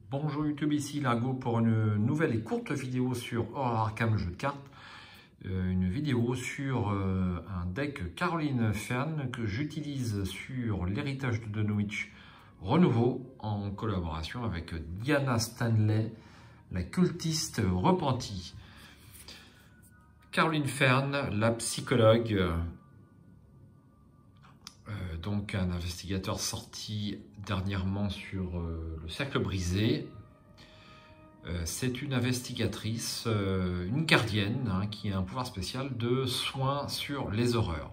Bonjour YouTube, ici Largo pour une nouvelle et courte vidéo sur Horror Arkham jeu de cartes. Une vidéo sur un deck Caroline Fern que j'utilise sur l'héritage de Dunwich Renouveau en collaboration avec Diana Stanley, la cultiste repentie. Caroline Fern, la psychologue, donc un investigateur sorti dernièrement sur le Cercle Brisé. C'est une investigatrice, une gardienne, qui a un pouvoir spécial de soin sur les horreurs.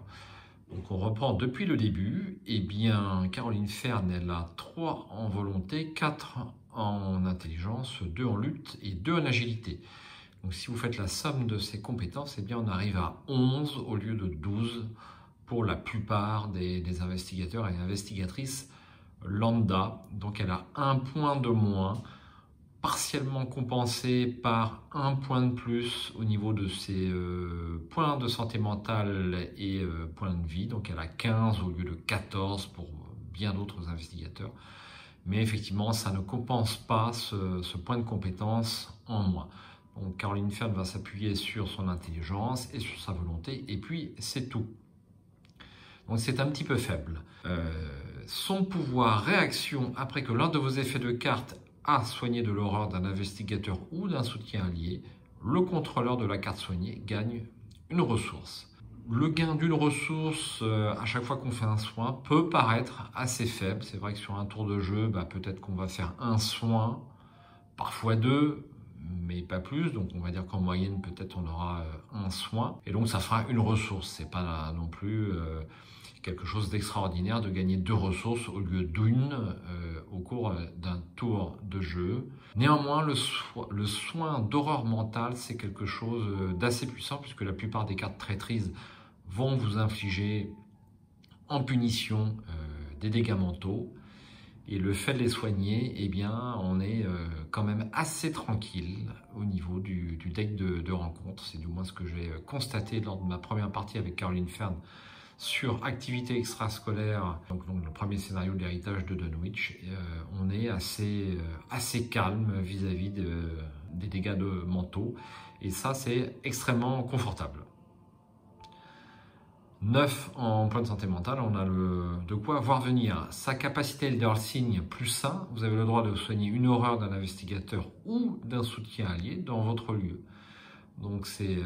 Donc on reprend depuis le début. Eh bien, Caroline Fern, elle a 3 en volonté, 4 en intelligence, 2 en lutte et 2 en agilité. Donc si vous faites la somme de ces compétences, eh bien on arrive à 11 au lieu de 12 pour la plupart des investigateurs et investigatrices lambda. Donc elle a 1 point de moins, partiellement compensé par 1 point de plus au niveau de ses points de santé mentale et points de vie. Donc elle a 15 au lieu de 14 pour bien d'autres investigateurs. Mais effectivement, ça ne compense pas ce point de compétence en moins. Donc Caroline Fern va s'appuyer sur son intelligence et sur sa volonté, et puis c'est tout. Donc c'est un petit peu faible. Son pouvoir réaction après que l'un de vos effets de carte a soigné de l'horreur d'un investigateur ou d'un soutien allié, le contrôleur de la carte soignée gagne une ressource. Le gain d'une ressource à chaque fois qu'on fait un soin peut paraître assez faible. C'est vrai que sur un tour de jeu, peut-être qu'on va faire un soin, parfois 2, mais pas plus. Donc on va dire qu'en moyenne, peut-être on aura un soin. Et donc ça fera une ressource. C'est pas non plus quelque chose d'extraordinaire de gagner 2 ressources au lieu d'une au cours d'un tour de jeu. Néanmoins, le soin d'horreur mentale, c'est quelque chose d'assez puissant puisque la plupart des cartes traîtrises vont vous infliger en punition des dégâts mentaux. Et le fait de les soigner, eh bien, on est quand même assez tranquille au niveau du deck de rencontre. C'est du moins ce que j'ai constaté lors de ma première partie avec Caroline Fern sur activité extrascolaire, donc le premier scénario de l'héritage de Dunwich. On est assez calme vis-à-vis des dégâts mentaux, et ça c'est extrêmement confortable. 9 en point de santé mentale, on a de quoi voir venir. Sa capacité Eldersing plus 1, vous avez le droit de soigner une horreur d'un investigateur ou d'un soutien allié dans votre lieu. Donc c'est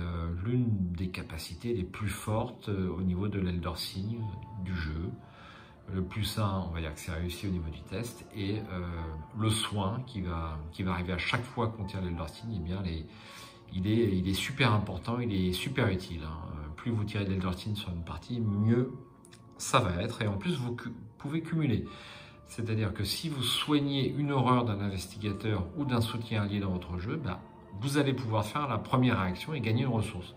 l'une des capacités les plus fortes au niveau de l'Eldersing du jeu. Le plus 1, on va dire que c'est réussi au niveau du test. Et le soin qui va arriver à chaque fois qu'on tire l'Eldersing, eh bien il est super important, il est super utile. Plus vous tirez de l'Eldersing sur une partie, mieux ça va être. Et en plus, vous pouvez cumuler. C'est-à-dire que si vous soignez une horreur d'un investigateur ou d'un soutien allié dans votre jeu, vous allez pouvoir faire la première réaction et gagner une ressource.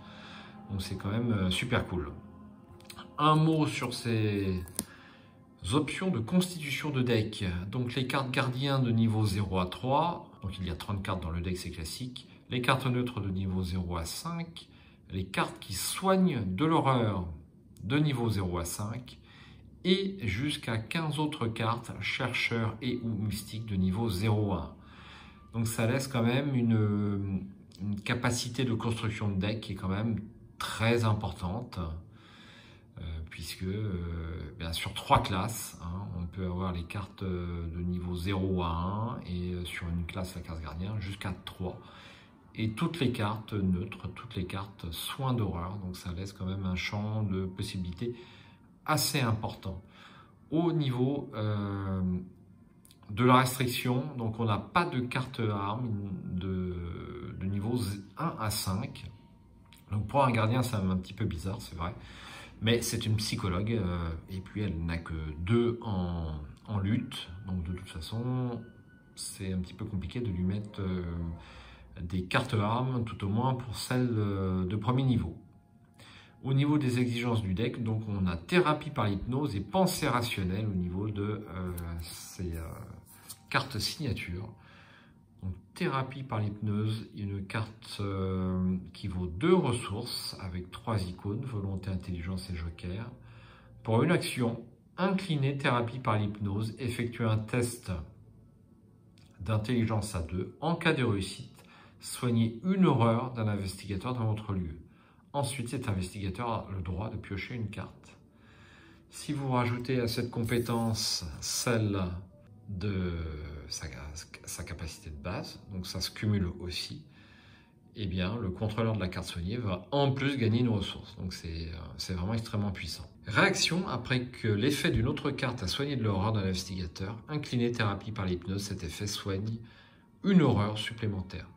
Donc c'est quand même super cool. Un mot sur ces options de constitution de deck. Donc les cartes gardiens de niveau 0 à 3, donc il y a 30 cartes dans le deck, c'est classique. Les cartes neutres de niveau 0 à 5, les cartes qui soignent de l'horreur de niveau 0 à 5, et jusqu'à 15 autres cartes chercheurs et ou mystiques de niveau 0 à 1. Donc ça laisse quand même une capacité de construction de deck qui est quand même très importante, puisque sur 3 classes, on peut avoir les cartes de niveau 0 à 1, et sur une classe, la classe gardien, jusqu'à 3. Et toutes les cartes neutres, toutes les cartes soins d'horreur, donc ça laisse quand même un champ de possibilités assez important. Au niveau de la restriction, donc on n'a pas de carte arme de niveau 1 à 5. Donc pour un gardien, c'est un petit peu bizarre, c'est vrai. Mais c'est une psychologue, et puis elle n'a que 2 en lutte. Donc de toute façon, c'est un petit peu compliqué de lui mettre des cartes armes, tout au moins pour celles de premier niveau. Au niveau des exigences du deck, donc on a thérapie par l'hypnose et pensée rationnelle au niveau de ces cartes signature. Donc thérapie par l'hypnose, une carte qui vaut 2 ressources avec 3 icônes, volonté, intelligence et joker. Pour une action, incliner thérapie par l'hypnose, effectuer un test d'intelligence à 2. En cas de réussite, soignez une horreur d'un investigateur dans votre lieu. Ensuite, cet investigateur a le droit de piocher une carte. Si vous rajoutez à cette compétence celle de sa capacité de base, donc ça se cumule aussi, eh bien, le contrôleur de la carte soignée va en plus gagner une ressource. Donc c'est vraiment extrêmement puissant. Réaction, après que l'effet d'une autre carte a soigné de l'horreur d'un investigateur, incliné thérapie par l'hypnose, cet effet soigne une horreur supplémentaire.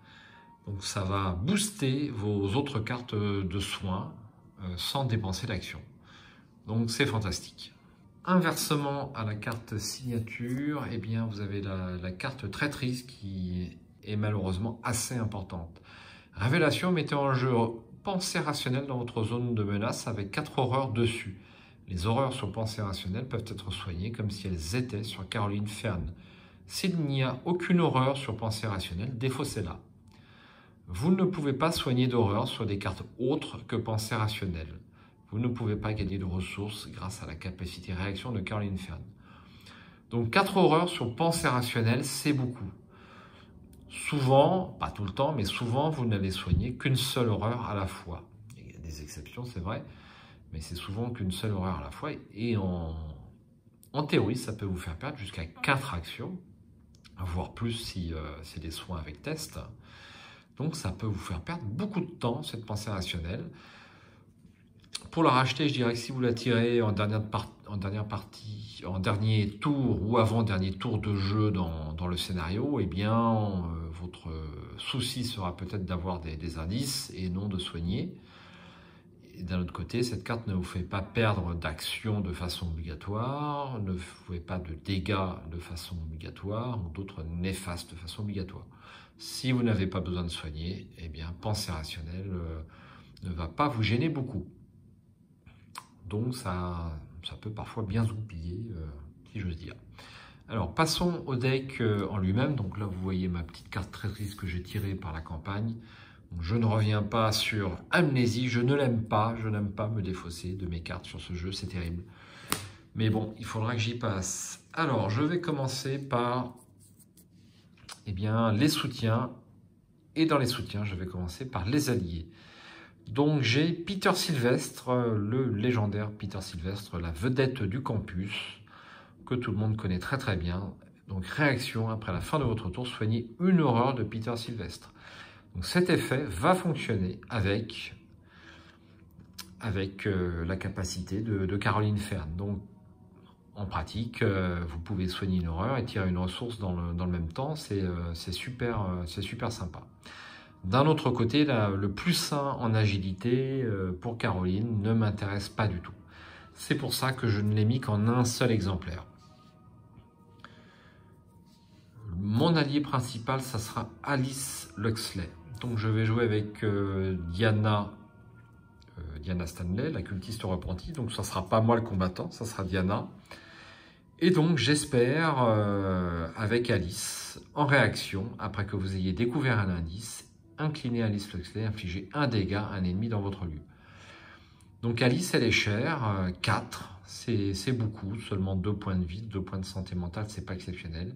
Donc ça va booster vos autres cartes de soins sans dépenser d'action. Donc c'est fantastique. Inversement à la carte signature, eh bien, vous avez la carte traîtrise qui est malheureusement assez importante. Révélation, mettez en jeu pensée rationnelle dans votre zone de menace avec 4 horreurs dessus. Les horreurs sur pensée rationnelle peuvent être soignées comme si elles étaient sur Caroline Fern. S'il n'y a aucune horreur sur pensée rationnelle, défaussez-la. Vous ne pouvez pas soigner d'horreur sur des cartes autres que pensée rationnelle. Vous ne pouvez pas gagner de ressources grâce à la capacité réaction de Caroline Fern. Donc 4 horreurs sur pensée rationnelle, c'est beaucoup. Souvent, pas tout le temps, mais souvent, vous n'allez soigner qu'une seule horreur à la fois. Il y a des exceptions, c'est vrai, mais c'est souvent qu'une seule horreur à la fois. Et en théorie, ça peut vous faire perdre jusqu'à 4 actions, voire plus si c'est des soins avec test. Donc ça peut vous faire perdre beaucoup de temps, cette pensée rationnelle. Pour la racheter, je dirais que si vous la tirez en dernière partie, en dernier tour ou avant-dernier tour de jeu dans le scénario, eh bien, votre souci sera peut-être d'avoir des indices et non de soigner. D'un autre côté, cette carte ne vous fait pas perdre d'action de façon obligatoire, ne vous fait pas de dégâts de façon obligatoire ou d'autres néfastes de façon obligatoire. Si vous n'avez pas besoin de soigner, eh bien, pensée rationnelle ne va pas vous gêner beaucoup. Donc ça peut parfois bien oublier, si j'ose dire. Alors passons au deck en lui-même. Donc là vous voyez ma petite carte traîtrise que j'ai tirée par la campagne. Donc, je ne reviens pas sur Amnésie, je ne l'aime pas, je n'aime pas me défausser de mes cartes sur ce jeu, c'est terrible. Mais bon, il faudra que j'y passe. Alors je vais commencer par les soutiens. Et dans les soutiens, je vais commencer par les alliés. Donc j'ai Peter Sylvestre, le légendaire Peter Sylvestre, la vedette du campus, que tout le monde connaît très très bien. Donc réaction, après la fin de votre tour, soignez une horreur de Peter Sylvestre. Donc cet effet va fonctionner avec la capacité de Caroline Fern. Donc en pratique, vous pouvez soigner une horreur et tirer une ressource dans le même temps, c'est super sympa. D'un autre côté, le plus 1 en agilité pour Caroline ne m'intéresse pas du tout. C'est pour ça que je ne l'ai mis qu'en un seul exemplaire. Mon allié principal, ça sera Alice Luxley. Donc je vais jouer avec Diana Stanley, la cultiste repentie. Donc ça ne sera pas moi le combattant, ça sera Diana. Et donc j'espère, avec Alice, en réaction, après que vous ayez découvert un indice, inclinez Alice Luxley, infligez un dégât à un ennemi dans votre lieu. Donc Alice, elle est chère, 4, c'est beaucoup, seulement 2 points de vie, 2 points de santé mentale, c'est pas exceptionnel.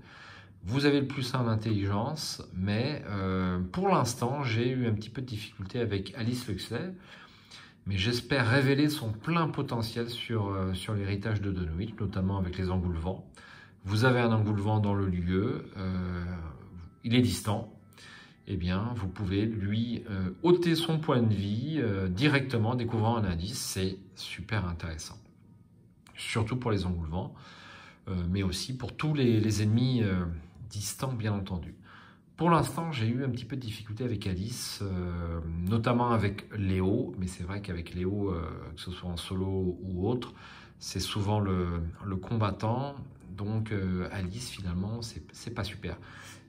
Vous avez le plus 1 en intelligence, mais pour l'instant, j'ai eu un petit peu de difficulté avec Alice Luxley, mais j'espère révéler son plein potentiel sur l'héritage de Dunwich, notamment avec les engoulevents. Vous avez un engoulevent dans le lieu, il est distant, eh bien, vous pouvez lui ôter son point de vie directement en découvrant un indice. C'est super intéressant. Surtout pour les engoulevents, mais aussi pour tous les ennemis distants, bien entendu. Pour l'instant, j'ai eu un petit peu de difficulté avec Alice, notamment avec Léo, mais c'est vrai qu'avec Léo, que ce soit en solo ou autre, c'est souvent le combattant. Donc Alice, finalement, c'est pas super.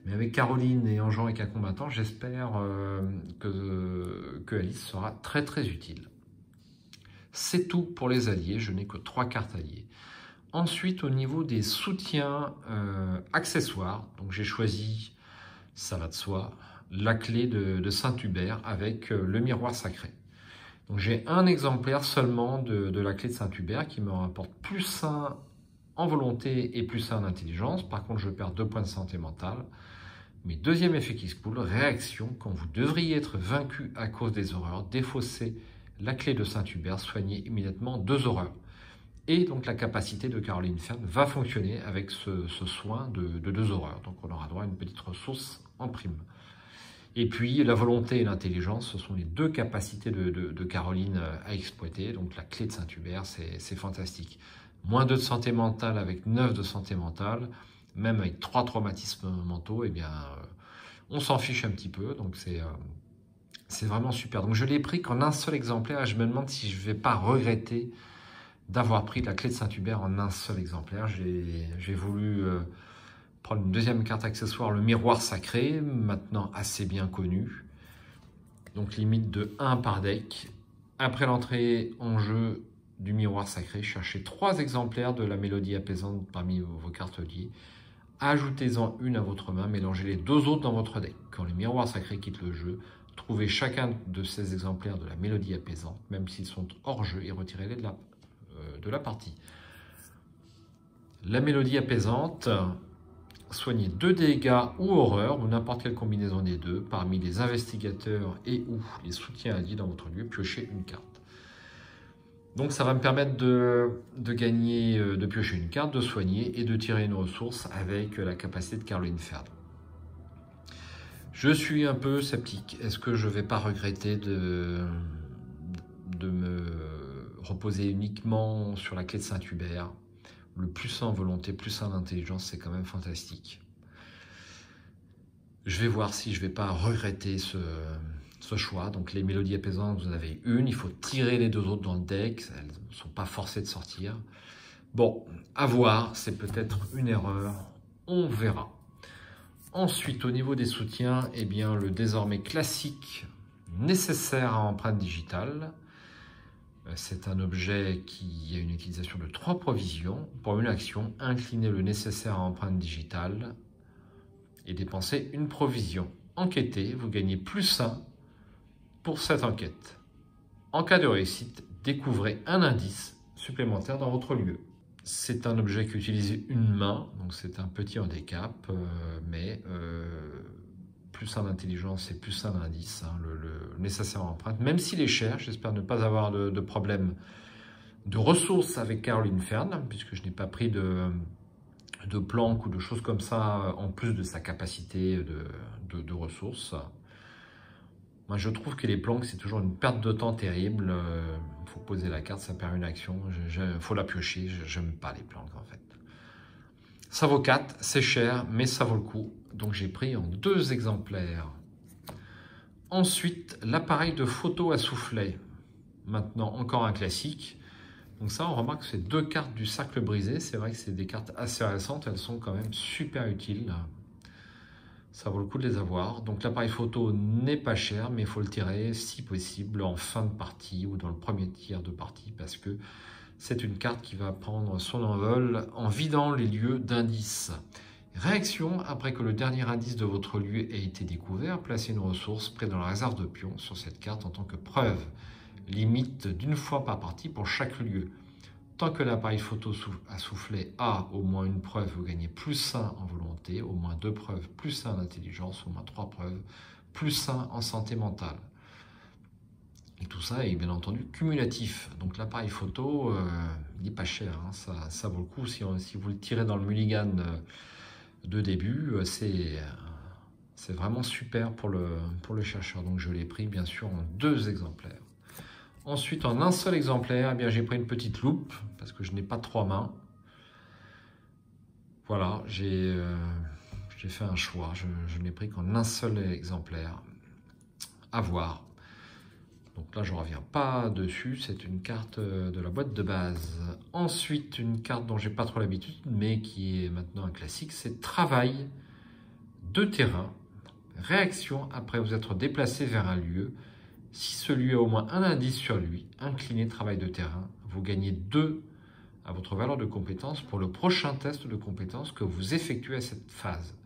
Mais avec Caroline et en jouant avec un combattant, j'espère que Alice sera très très utile. C'est tout pour les alliés, je n'ai que 3 cartes alliées. Ensuite, au niveau des soutiens accessoires, donc j'ai choisi, ça va de soi, la clé de Saint-Hubert avec le miroir sacré. Donc j'ai un exemplaire seulement de la clé de Saint-Hubert qui me rapporte +1 en volonté et +1 en intelligence. Par contre, je perds 2 points de santé mentale. Mais deuxième effet qui se coule, réaction, quand vous devriez être vaincu à cause des horreurs, défaussez la clé de Saint-Hubert, soignez immédiatement 2 horreurs. Et donc la capacité de Caroline Fern va fonctionner avec ce soin de 2 horreurs. Donc on aura droit à une petite ressource en prime. Et puis la volonté et l'intelligence, ce sont les 2 capacités de Caroline à exploiter. Donc la clé de Saint-Hubert, c'est fantastique. Moins 2 de santé mentale avec 9 de santé mentale, même avec 3 traumatismes mentaux, eh bien, on s'en fiche un petit peu. Donc c'est vraiment super. Donc je l'ai pris qu'en un seul exemplaire et je me demande si je ne vais pas regretter d'avoir pris la clé de Saint-Hubert en un seul exemplaire. J'ai voulu prendre une deuxième carte accessoire, le miroir sacré, maintenant assez bien connu. Donc limite de 1 par deck. Après l'entrée en jeu du miroir sacré, cherchez 3 exemplaires de la mélodie apaisante parmi vos cartes liées. Ajoutez-en une à votre main, mélangez les 2 autres dans votre deck. Quand les miroirs sacrés quittent le jeu, trouvez chacun de ces exemplaires de la mélodie apaisante, même s'ils sont hors jeu, et retirez-les de la partie. La mélodie apaisante, soignez 2 dégâts ou horreurs, ou n'importe quelle combinaison des 2, parmi les investigateurs et ou les soutiens alliés dans votre lieu, piochez une carte. Donc ça va me permettre de gagner, de piocher une carte, de soigner et de tirer une ressource avec la capacité de Caroline Fern. Je suis un peu sceptique. Est-ce que je ne vais pas regretter de me reposer uniquement sur la clé de Saint-Hubert? Le plus 1 en volonté, plus 1 en intelligence, c'est quand même fantastique. Je vais voir si je ne vais pas regretter ce choix. Donc les mélodies apaisantes, vous en avez une. Il faut tirer les 2 autres dans le deck. Elles ne sont pas forcées de sortir. Bon, à voir. C'est peut-être une erreur. On verra. Ensuite, au niveau des soutiens, eh bien, le désormais classique nécessaire à empreinte digitale. C'est un objet qui a une utilisation de 3 provisions. Pour une action, inclinez le nécessaire à empreinte digitale et dépensez une provision. Enquêtez, vous gagnez plus 1 pour cette enquête. En cas de réussite, découvrez un indice supplémentaire dans votre lieu. C'est un objet qui utilise une main, donc c'est un petit handicap, mais plus 1 d'intelligence et plus 1 d'indice, hein, le nécessaire en empreinte. Même s'il est cher, j'espère ne pas avoir de problème de ressources avec Caroline Fern, puisque je n'ai pas pris de planque ou de choses comme ça, en plus de sa capacité de ressources. Moi, je trouve que les planques, c'est toujours une perte de temps terrible. Il faut poser la carte, ça perd une action. Il faut la piocher. Je n'aime pas les planques, en fait. Ça vaut 4, c'est cher, mais ça vaut le coup. Donc, j'ai pris en 2 exemplaires. Ensuite, l'appareil de photo à soufflet. Maintenant, encore un classique. Donc ça, on remarque que c'est 2 cartes du cercle brisé. C'est vrai que c'est des cartes assez récentes. Elles sont quand même super utiles. Ça vaut le coup de les avoir. Donc l'appareil photo n'est pas cher, mais il faut le tirer si possible en fin de partie ou dans le premier tiers de partie, parce que c'est une carte qui va prendre son envol en vidant les lieux d'indices. Réaction, après que le dernier indice de votre lieu ait été découvert, placez une ressource près dans la réserve de pions sur cette carte en tant que preuve. Limite d'1 fois par partie pour chaque lieu. Tant que l'appareil photo à soufflet a au moins une preuve, vous gagnez plus 1 en volonté, au moins 2 preuves, plus 1 en intelligence, au moins 3 preuves, plus 1 en santé mentale. Et tout ça est bien entendu cumulatif. Donc l'appareil photo, il n'est pas cher, hein. Ça vaut le coup. Si vous le tirez dans le mulligan de début, c'est vraiment super pour le chercheur. Donc je l'ai pris bien sûr en 2 exemplaires. Ensuite, en un seul exemplaire, eh j'ai pris une petite loupe parce que je n'ai pas 3 mains. Voilà, j'ai fait un choix. Je n'ai pris qu'en un seul exemplaire. À voir. Donc là, je ne reviens pas dessus. C'est une carte de la boîte de base. Ensuite, une carte dont j'ai pas trop l'habitude, mais qui est maintenant un classique, c'est Travail de terrain. Réaction après vous être déplacé vers un lieu. Si ce lieu a au moins un indice sur lui, incliné travail de terrain, vous gagnez 2 à votre valeur de compétence pour le prochain test de compétence que vous effectuez à cette phase.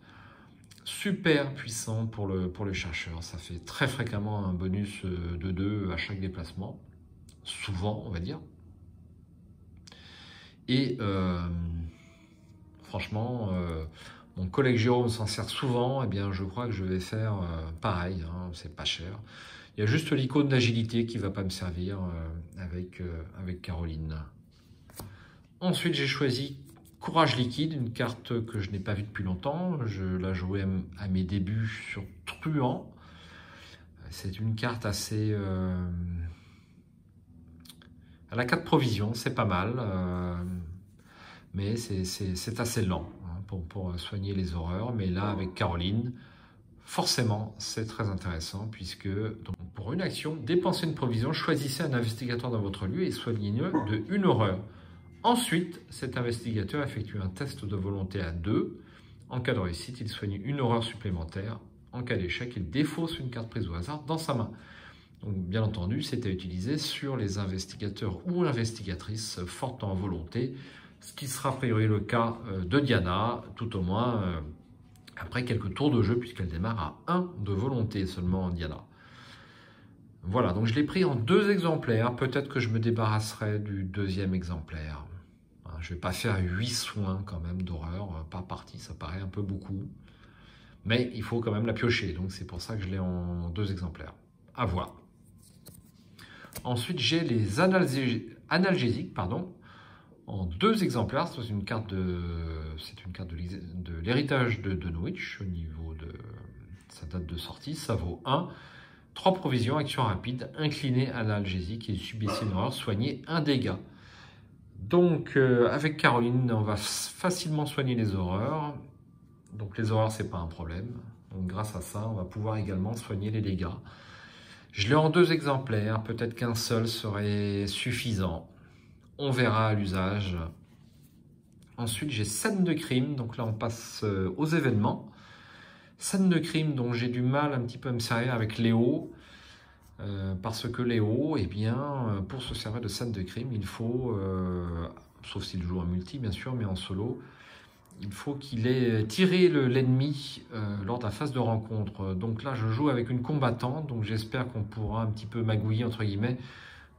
Super puissant pour le chercheur. Ça fait très fréquemment un bonus de 2 à chaque déplacement. Souvent, on va dire. Et franchement, Mon collègue Jérôme s'en sert souvent, et bien je crois que je vais faire pareil, hein, c'est pas cher. Il y a juste l'icône d'agilité qui ne va pas me servir avec Caroline. Ensuite, j'ai choisi Courage liquide, une carte que je n'ai pas vue depuis longtemps. Je la jouais à mes débuts sur Truand. C'est une carte assez... elle a 4 provisions, c'est pas mal. Mais c'est assez lent hein, pour soigner les horreurs. Mais là, avec Caroline, forcément, c'est très intéressant puisque donc, pour une action, dépensez une provision, choisissez un investigateur dans votre lieu et soignez-le de une horreur. Ensuite, cet investigateur effectue un test de volonté à 2. En cas de réussite, il soigne une horreur supplémentaire. En cas d'échec, il défausse une carte prise au hasard dans sa main. Donc, bien entendu, c'est à utiliser sur les investigateurs ou investigatrices fortes en volonté, ce qui sera a priori le cas de Diana, tout au moins après quelques tours de jeu, puisqu'elle démarre à 1 de volonté seulement, Diana. Voilà, donc je l'ai pris en 2 exemplaires. Peut-être que je me débarrasserai du 2e exemplaire. Je ne vais pas faire 8 soins quand même d'horreur par partie, ça paraît un peu beaucoup. Mais il faut quand même la piocher, donc c'est pour ça que je l'ai en 2 exemplaires. À voir. Ensuite, j'ai les analgésiques, en 2 exemplaires. C'est une carte de l'héritage de Dunwich au niveau de sa date de sortie. Ça vaut 1. 3 provisions, action rapide, incliné à l'analgésique et subissez une horreur, soigner un dégât. Donc, avec Caroline, on va facilement soigner les horreurs. Donc, les horreurs, c'est pas un problème. Donc, grâce à ça, on va pouvoir également soigner les dégâts. Je l'ai en 2 exemplaires, peut-être qu'un seul serait suffisant. On verra à l'usage. Ensuite, j'ai scène de crime. Donc là, on passe aux événements. Scène de crime dont j'ai du mal un petit peu à me servir avec Léo. Parce que Léo, eh bien, pour se servir de scène de crime, il faut, sauf s'il joue en multi bien sûr, mais en solo, il faut qu'il ait tiré l'ennemi lors de la phase de rencontre. Donc là, je joue avec une combattante, donc j'espère qu'on pourra un petit peu magouiller, entre guillemets,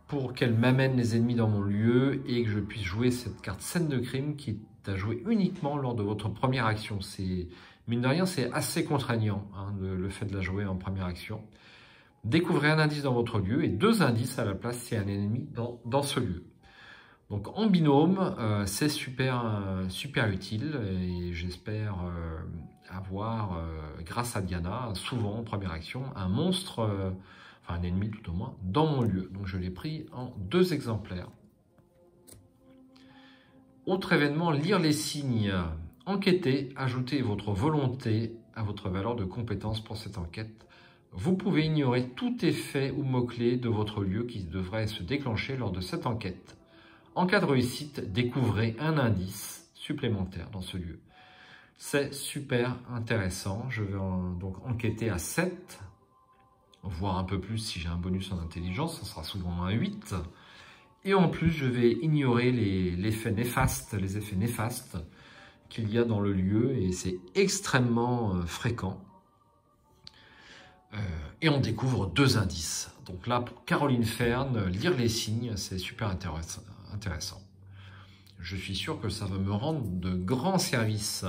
pour qu'elle m'amène les ennemis dans mon lieu et que je puisse jouer cette carte scène de crime qui est à jouer uniquement lors de votre première action. Mine de rien, c'est assez contraignant, hein, le fait de la jouer en première action. Découvrez un indice dans votre lieu et 2 indices à la place s'il y a un ennemi dans ce lieu. Donc en binôme, c'est super utile et j'espère avoir, grâce à Diana, souvent en première action, un monstre, enfin un ennemi tout au moins, dans mon lieu. Donc je l'ai pris en 2 exemplaires. Autre événement, lire les signes. Enquêtez, ajoutez votre volonté à votre valeur de compétence pour cette enquête. Vous pouvez ignorer tout effet ou mot-clé de votre lieu qui devrait se déclencher lors de cette enquête. En cas de réussite, découvrez un indice supplémentaire dans ce lieu. C'est super intéressant. Je vais donc enquêter à 7, voire un peu plus si j'ai un bonus en intelligence, ça sera souvent un 8. Et en plus, je vais ignorer les effets néfastes qu'il y a dans le lieu et c'est extrêmement fréquent. Et on découvre 2 indices. Donc là, pour Caroline Fern, lire les signes, c'est super intéressant. Je suis sûr que ça va me rendre de grands services.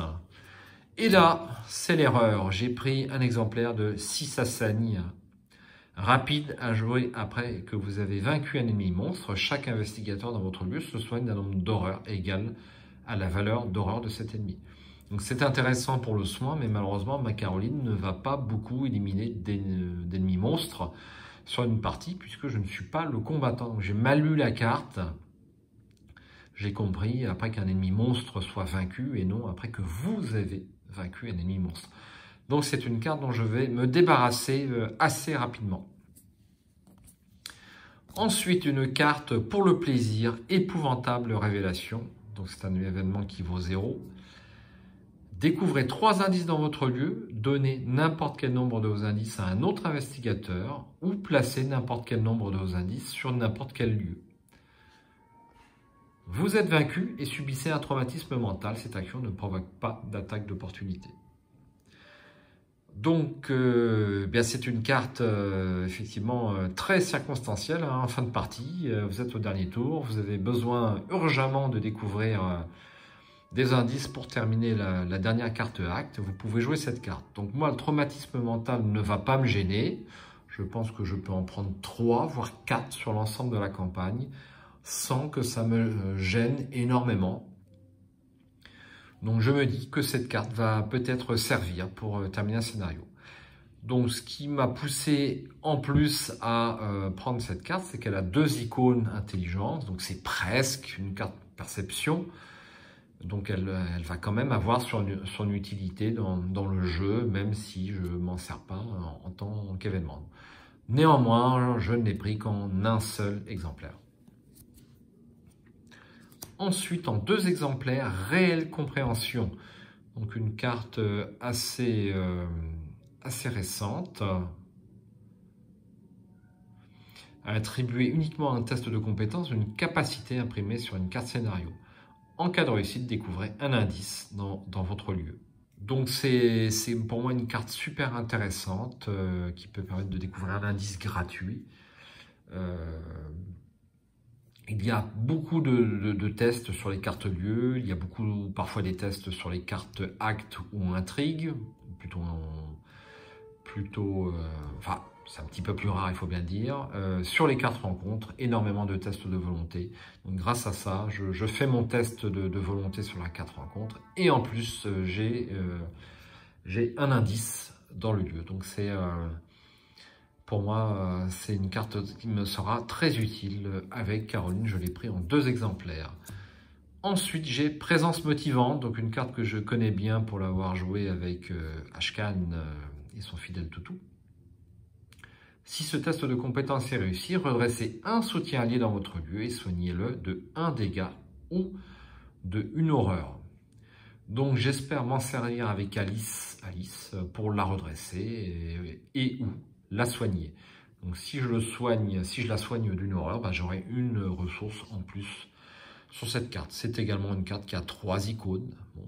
Et là, c'est l'erreur. J'ai pris un exemplaire de Sissasagne. Rapide à jouer après que vous avez vaincu un ennemi monstre. Chaque investigateur dans votre lieu se soigne d'un nombre d'horreurs égal à la valeur d'horreur de cet ennemi. Donc c'est intéressant pour le soin, mais malheureusement, ma Caroline ne va pas beaucoup éliminer d'ennemis monstres sur une partie, puisque je ne suis pas le combattant. J'ai mal lu la carte, j'ai compris après qu'un ennemi monstre soit vaincu, et non après que vous avez vaincu un ennemi monstre. Donc c'est une carte dont je vais me débarrasser assez rapidement. Ensuite, une carte pour le plaisir, épouvantable révélation. Donc c'est un événement qui vaut 0. Découvrez 3 indices dans votre lieu, donnez n'importe quel nombre de vos indices à un autre investigateur ou placez n'importe quel nombre de vos indices sur n'importe quel lieu. Vous êtes vaincu et subissez un traumatisme mental. Cette action ne provoque pas d'attaque d'opportunité. Donc, c'est une carte effectivement très circonstancielle hein, en fin de partie. Vous êtes au dernier tour, vous avez besoin urgemment de découvrir des indices pour terminer la dernière carte acte. Vous pouvez jouer cette carte. Donc moi, le traumatisme mental ne va pas me gêner. Je pense que je peux en prendre 3, voire 4 sur l'ensemble de la campagne, sans que ça me gêne énormément. Donc je me dis que cette carte va peut-être servir pour terminer un scénario. Donc ce qui m'a poussé en plus à prendre cette carte, c'est qu'elle a 2 icônes intelligence, donc c'est presque une carte perception. Donc elle va quand même avoir son utilité dans le jeu, même si je ne m'en sers pas en tant qu'événement. Néanmoins, je ne l'ai pris qu'en un seul exemplaire. Ensuite, en 2 exemplaires, réelle compréhension. Donc une carte assez récente, attribuée uniquement à un test de compétence, une capacité imprimée sur une carte scénario. En cas de réussite, découvrez un indice dans votre lieu. Donc c'est pour moi une carte super intéressante qui peut permettre de découvrir un indice gratuit. Il y a beaucoup de tests sur les cartes lieux, il y a parfois des tests sur les cartes actes ou intrigues, enfin c'est un petit peu plus rare, il faut bien le dire. Sur les cartes rencontres, énormément de tests de volonté. Donc grâce à ça, je fais mon test de volonté sur la carte rencontre et en plus j'ai un indice dans le lieu. Donc pour moi, c'est une carte qui me sera très utile avec Caroline. Je l'ai pris en 2 exemplaires. Ensuite, j'ai Présence motivante, donc une carte que je connais bien pour l'avoir jouée avec Ashkan et son fidèle toutou. Si ce test de compétence est réussi, redressez un soutien allié dans votre lieu et soignez-le de 1 dégât ou de 1 horreur. Donc j'espère m'en servir avec Alice pour la redresser et ou la soigner. Donc si je la soigne d'une horreur, j'aurai une ressource en plus sur cette carte. C'est également une carte qui a 3 icônes. Bon,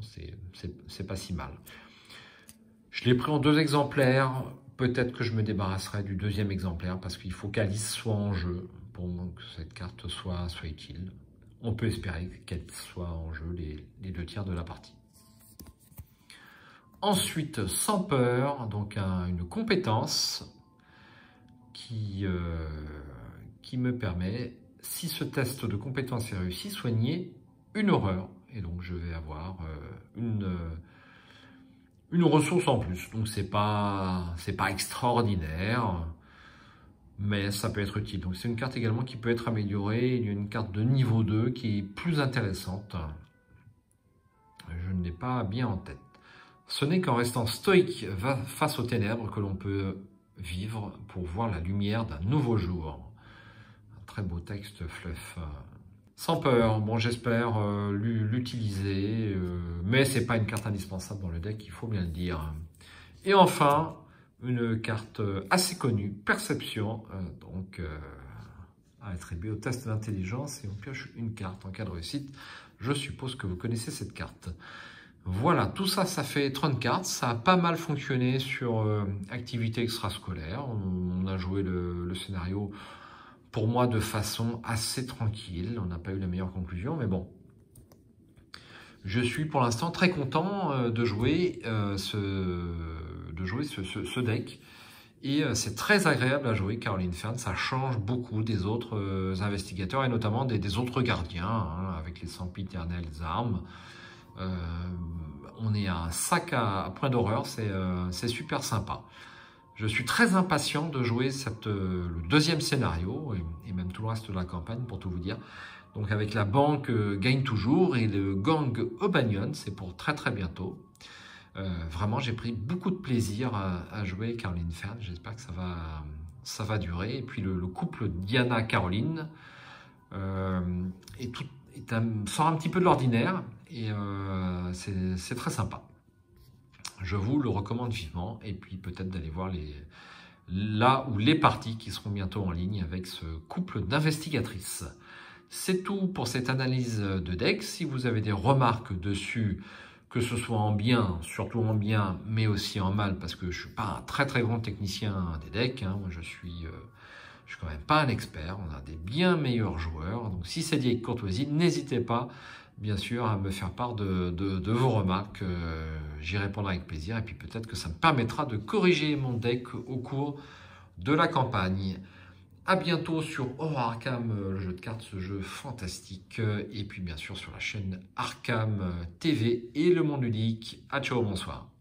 c'est pas si mal. Je l'ai pris en 2 exemplaires. Peut-être que je me débarrasserai du 2e exemplaire parce qu'il faut qu'Alice soit en jeu pour que cette carte soit utile. On peut espérer qu'elle soit en jeu les 2 tiers de la partie. Ensuite, sans peur, donc une compétence qui me permet, si ce test de compétence est réussi, soigner 1 horreur. Et donc je vais avoir une ressource en plus. Donc c'est pas extraordinaire, mais ça peut être utile. Donc c'est une carte également qui peut être améliorée. Il y a une carte de niveau 2 qui est plus intéressante. Je ne l'ai pas bien en tête. Ce n'est qu'en restant stoïque face aux ténèbres que l'on peut vivre pour voir la lumière d'un nouveau jour. Un très beau texte fluff. Sans peur, bon j'espère l'utiliser, mais c'est pas une carte indispensable dans le deck, il faut bien le dire. Et enfin, une carte assez connue, Perception, attribuée au test d'intelligence, et on pioche une carte en cas de réussite. Je suppose que vous connaissez cette carte. Voilà, tout ça, ça fait 30 cartes. Ça a pas mal fonctionné sur activité extrascolaire. On a joué le scénario, pour moi, de façon assez tranquille. On n'a pas eu la meilleure conclusion, mais bon. Je suis pour l'instant très content de jouer ce deck. Et c'est très agréable à jouer, Caroline Fern. Ça change beaucoup des autres investigateurs et notamment des autres gardiens, hein, avec les sempiternelles armes. On est à un sac à point d'horreur, c'est super sympa. Je suis très impatient de jouer le 2e scénario et même tout le reste de la campagne pour tout vous dire. Donc avec la banque gagne toujours et le gang O'Banion, c'est pour très très bientôt. Vraiment j'ai pris beaucoup de plaisir à jouer Caroline Fern, j'espère que ça va durer. Et puis le couple Diana-Caroline sort un petit peu de l'ordinaire et c'est très sympa. Je vous le recommande vivement et puis peut-être d'aller voir les parties qui seront bientôt en ligne avec ce couple d'investigatrices. C'est tout pour cette analyse de deck. Si vous avez des remarques dessus, que ce soit en bien, surtout en bien, mais aussi en mal, parce que je ne suis pas un très très grand technicien des decks, hein. Moi je suis quand même pas un expert, on a des bien meilleurs joueurs. Donc si c'est dit avec courtoisie, n'hésitez pas bien sûr, à me faire part de vos remarques. J'y répondrai avec plaisir et puis peut-être que ça me permettra de corriger mon deck au cours de la campagne. À bientôt sur Horror Arkham, le jeu de cartes, ce jeu fantastique. Et puis bien sûr sur la chaîne Arkham TV et le monde ludique. À ciao, bonsoir.